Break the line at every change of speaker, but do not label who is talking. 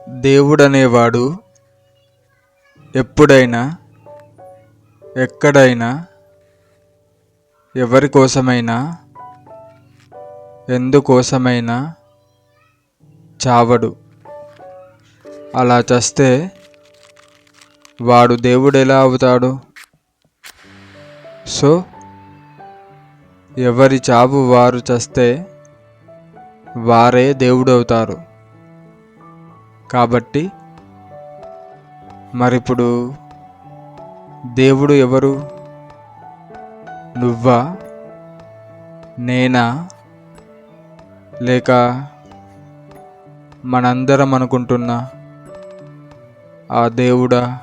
దేవుడనేవాడు ఎప్పుడైనా ఎక్కడైనా ఎవరి కోసమైనా ఎందుకోసమైనా చావడు. అలా చస్తే వాడు దేవుడు ఎలా అవుతాడు? సో ఎవరి చావు వారు చస్తే వారే దేవుడు అవుతారు. కాబట్టి మరిప్పుడు దేవుడు ఎవరు? నువ్వా, నేనా, లేక మనందరం అనుకుంటున్నా ఆ దేవుడా?